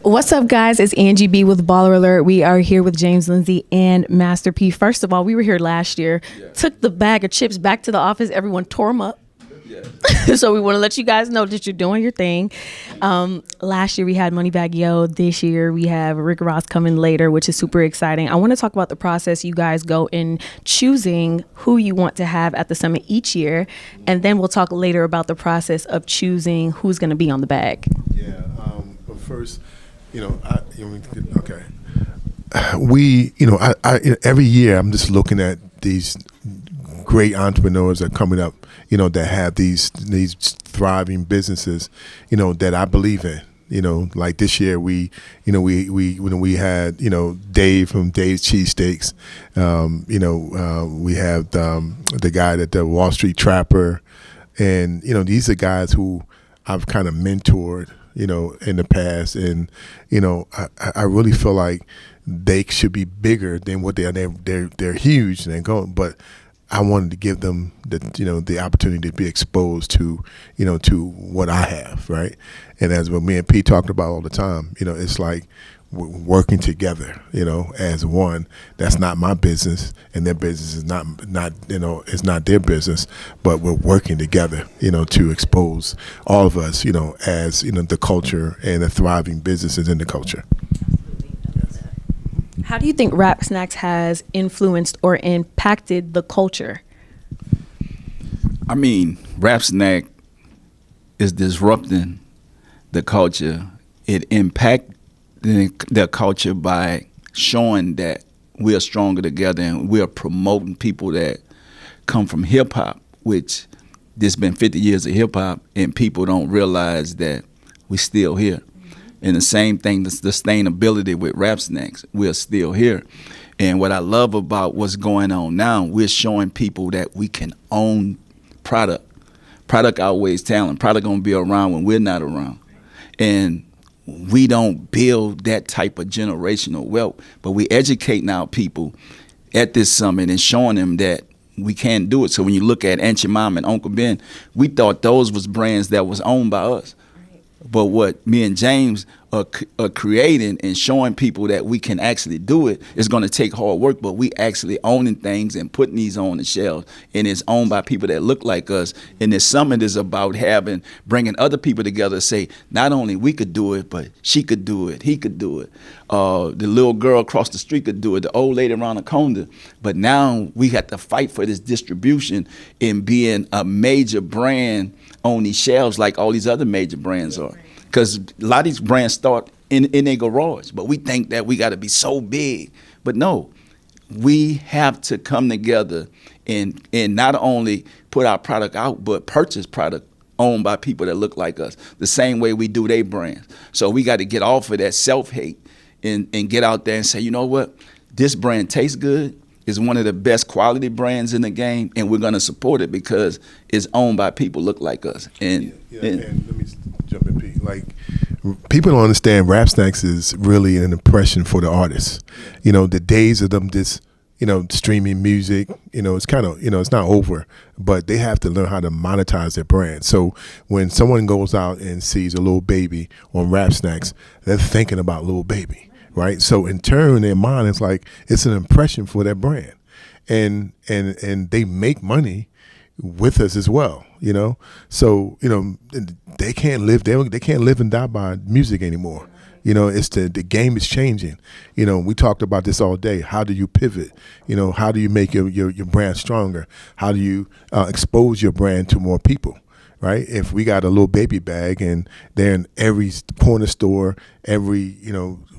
What's up, guys? It's Angie B with BallerAlert. We are here with James, Lindsay, and Master P. First of all, we were here last year, took the bag of chips back to the office. Everyone tore them up. So we want to let you guys know that you're doing your thing. Last year we had Moneybag Yo. This year we have Rick Ross coming later, which is super exciting. I want to talk about the process you guys go in choosing who you want to have at the summit each year, and then we'll talk later about the process of choosing who's going to be on the bag. Yeah. But first, every year I'm just looking at these great entrepreneurs that are coming up, that have these thriving businesses, that I believe in. Like this year we had, Dave from Dave's Cheesesteaks. We have the guy at the Wall Street Trapper, and these are guys who I've kind of mentored, in the past, and I really feel like they should be bigger than what they are. They're huge and they're going, but I wanted to give them the opportunity to be exposed to to what I have, right? And as what me and P talked about all the time, it's like we're working together, as one. That's not my business, and their business is not it's not their business, but we're working together, to expose all of us, as the culture and the thriving businesses in the culture. How do you think Rap Snacks has influenced or impacted the culture? I mean, Rap Snack is disrupting the culture. It impacts the culture by showing that we are stronger together, and we are promoting people that come from hip hop, which there's been 50 years of hip hop, and people don't realize that we're still here. And the same thing, the sustainability with Rap Snacks, we're still here. And what I love about what's going on now, we're showing people that we can own product. Product outweighs talent. Product gonna be around when we're not around. And we don't build that type of generational wealth, but we educating our people at this summit and showing them that we can do it. So when you look at Aunt Your Mom and Uncle Ben, we thought those was brands that was owned by us. But what me and James are creating and showing people that we can actually do it is going to take hard work, but we actually owning things and putting these on the shelves, and it's owned by people that look like us. And this summit is about bringing other people together to say, not only we could do it, but she could do it, he could do it. The little girl across the street could do it, the old lady around the corner. But now we have to fight for this distribution and being a major brand on these shelves like all these other major brands are. Because a lot of these brands start in their garage, but we think that we got to be so big. But no, we have to come together and not only put our product out, but purchase product owned by people that look like us, the same way we do their brands. So we got to get off of that self-hate and get out there and say, you know what, this brand tastes good. It's one of the best quality brands in the game, and we're going to support it because it's owned by people look like us. And let me jump in, Pete. Like, people don't understand Rap Snacks is really an impression for the artists. The days of them just, streaming music, it's kind of, it's not over, but they have to learn how to monetize their brand. So when someone goes out and sees a Lil Baby on Rap Snacks, they're thinking about Lil Baby. Right, so in turn, in their mind, it's like it's an impression for their brand, and they make money with us as well. So they can't live and die by music anymore. It's the game is changing. We talked about this all day. How do you pivot? How do you make your brand stronger? How do you expose your brand to more people? Right? If we got a Lil Baby bag and they're in every corner store, every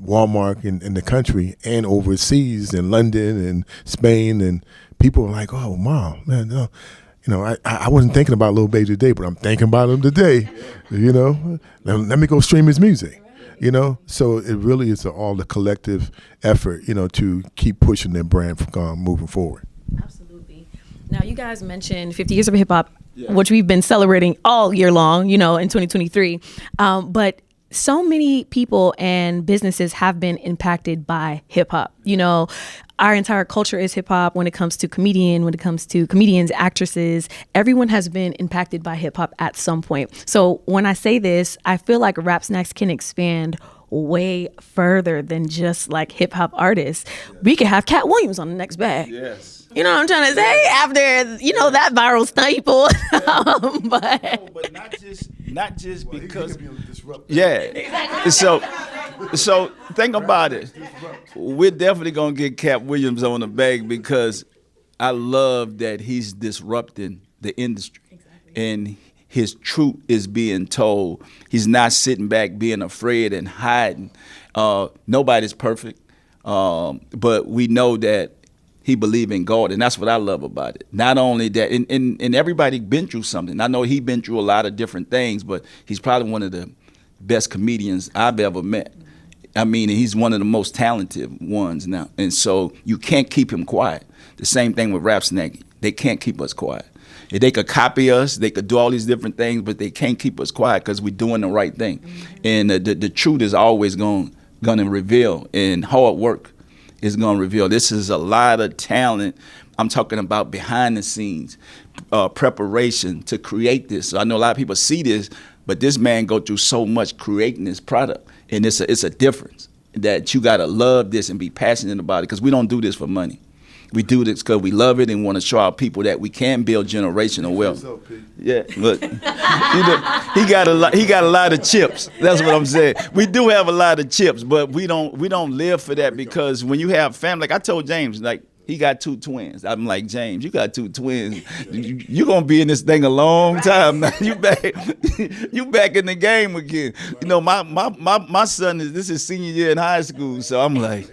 Walmart in the country and overseas in London and Spain, and people are like, oh, Mom, man, no. I wasn't thinking about Lil Baby today, but I'm thinking about him today. Let me go stream his music. So it really is all the collective effort, to keep pushing their brand moving forward. Absolutely. Now, you guys mentioned 50 years of hip hop, which we've been celebrating all year long, in 2023. But so many people and businesses have been impacted by hip hop. Our entire culture is hip hop when it comes to comedians, actresses. Everyone has been impacted by hip hop at some point. So when I say this, I feel like Rap Snacks can expand way further than just like hip hop artists. We could have Katt Williams on the next bag. Yes. You know what I'm trying to say? After, you know, that viral staple. But No, but not just because. Yeah. Exactly. So think about it. We're definitely gonna get Katt Williams on the bag because I love that he's disrupting the industry. And his truth is being told. He's not sitting back being afraid and hiding. Nobody's perfect, but we know that he believes in God, and that's what I love about it. Not only that, and everybody been through something. I know he's been through a lot of different things, but he's probably one of the best comedians I've ever met. I mean, he's one of the most talented ones now, and so you can't keep him quiet. The same thing with Rap Snack. They can't keep us quiet. If they could copy us, they could do all these different things, but they can't keep us quiet because we're doing the right thing. And the truth is always going to reveal, and hard work is going to reveal. This is a lot of talent. I'm talking about behind the scenes, preparation to create this. So I know a lot of people see this, but this man go through so much creating this product, and it's a difference that you got to love this and be passionate about it because we don't do this for money. We do this because we love it and want to show our people that we can build generational wealth. Yeah, look, he got a lot of chips. That's what I'm saying. We do have a lot of chips, but we don't live for that because when you have family, like I told James, like he got 2 twins. I'm like, James, you got 2 twins. You're gonna be in this thing a long time now. You back in the game again. You know, my son this is senior year in high school, so I'm like,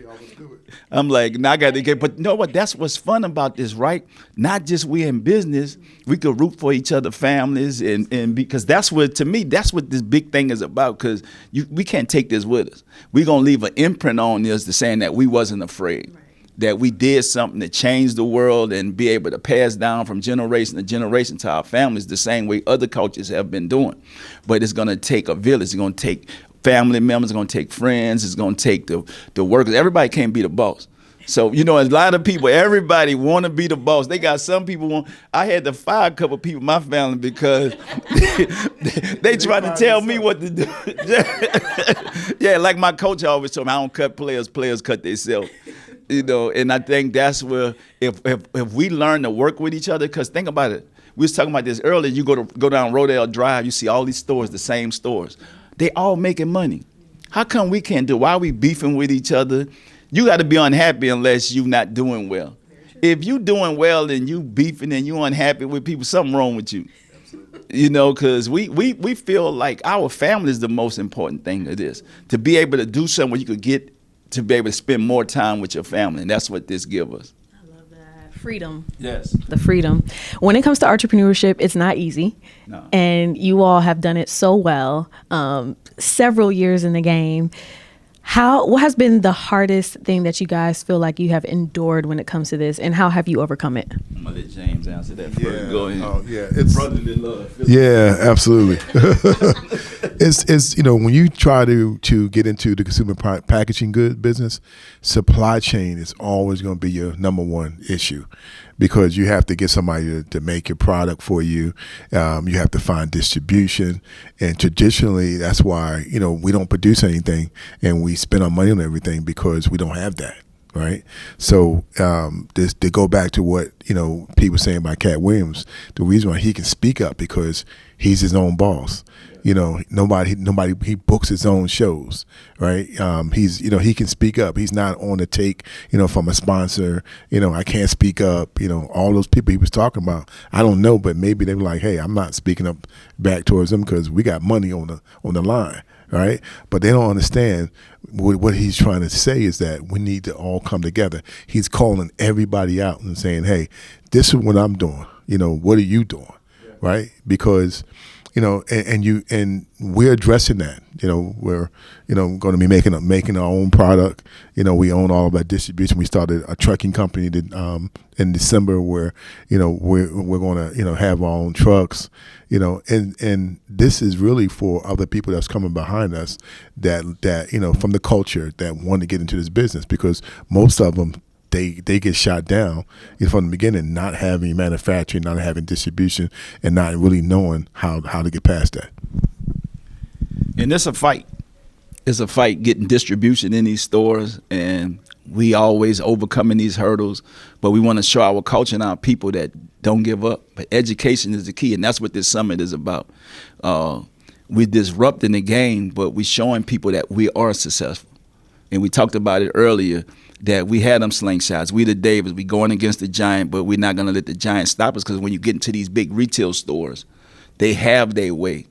now I got to get, but you know what? That's what's fun about this, right? Not just we in business, we could root for each other families, and because that's what, to me, that's what this big thing is about, because we can't take this with us. We're going to leave an imprint on this to saying that we wasn't afraid, that we did something to change the world and be able to pass down from generation to generation to our families the same way other cultures have been doing. But it's going to take a village. It's going to take family members, it's going to take friends, it's going to take the workers. Everybody can't be the boss. So, you know, a lot of people, everybody want to be the boss. They got some people I had to fire a couple people in my family because they tried to tell me what to do. Yeah, like my coach always told me, I don't cut players cut themselves. You know, and I think that's where if we learn to work with each other, because think about it, we was talking about this earlier, you go down Rodale Drive, you see all these stores, the same stores. They all making money. How come we can't do it? Why are we beefing with each other? You got to be unhappy unless you're not doing well. If you doing well and you beefing and you unhappy with people, something wrong with you. You know, because we feel like our family is the most important thing to this. To be able to do something where you could get to be able to spend more time with your family. And that's what this gives us. Freedom. Yes. The freedom. When it comes to entrepreneurship, it's not easy. No. And you all have done it so well. Several years in the game. What has been the hardest thing that you guys feel like you have endured when it comes to this, and how have you overcome it? I'm gonna let James answer that first. Yeah. Go ahead. Oh, yeah. It's brotherly love. Yeah, absolutely. It's you know, when you try to get into the consumer packaging good business, supply chain is always going to be your number one issue, because you have to get somebody to make your product for you. You have to find distribution, and traditionally that's why, you know, we don't produce anything and we spend our money on everything because we don't have that. Right. So this to go back to what, you know, people saying about Katt Williams, the reason why he can speak up because he's his own boss. You know, nobody he books his own shows, right? He's, you know, he can speak up. He's not on the take, you know, from a sponsor. You know, I can't speak up. You know, all those people he was talking about, I don't know, but maybe they were like, hey, I'm not speaking up back towards them because we got money on the line. Right, but they don't understand what he's trying to say is that we need to all come together. He's calling everybody out and saying, "Hey, this is what I'm doing. You know, what are you doing?" Yeah. Right? Because, you know, and we're addressing that. You know, we're, you know, going to be making our own product. You know, we own all of our distribution. We started a trucking company that, in December, where, you know, we're going to, you know, have our own trucks. You know, and this is really for other people that's coming behind us that you know, from the culture that want to get into this business, because most of them they get shot down, you know, from the beginning, not having manufacturing, not having distribution, and not really knowing how to get past that. And it's a fight. it's a fight getting distribution in these stores, and we always overcoming these hurdles. But we want to show our culture and our people that don't give up. But education is the key, and that's what this summit is about. We're disrupting the game, but we're showing people that we are successful. And we talked about it earlier, that we had them slingshots. We the Davis, we going against the Giant, but we're not going to let the Giant stop us, because when you get into these big retail stores, they have their way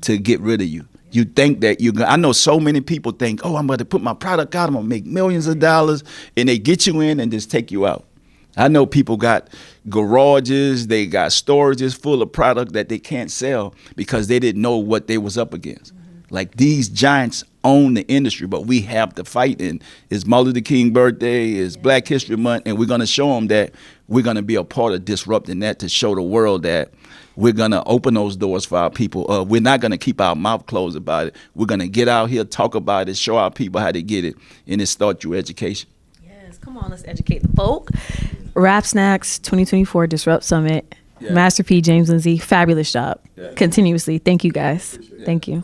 to get rid of you. You think that I know so many people think, oh, I'm going to put my product out, I'm going to make millions of dollars, and they get you in and just take you out. I know people got garages, they got storages full of product that they can't sell because they didn't know what they was up against. Like, these giants own the industry, but we have to fight. And it's Martin Luther King birthday, it's Black History Month, and we're going to show them that we're going to be a part of disrupting that, to show the world that we're going to open those doors for our people. We're not going to keep our mouth closed about it. We're going to get out here, talk about it, show our people how to get it, and it starts through education. Yes, come on, let's educate the folk. Rap Snacks 2024 Disrupt Summit. Yeah. Master P, James Lindsay, fabulous job. Yeah. Continuously. Thank you guys. Thank you.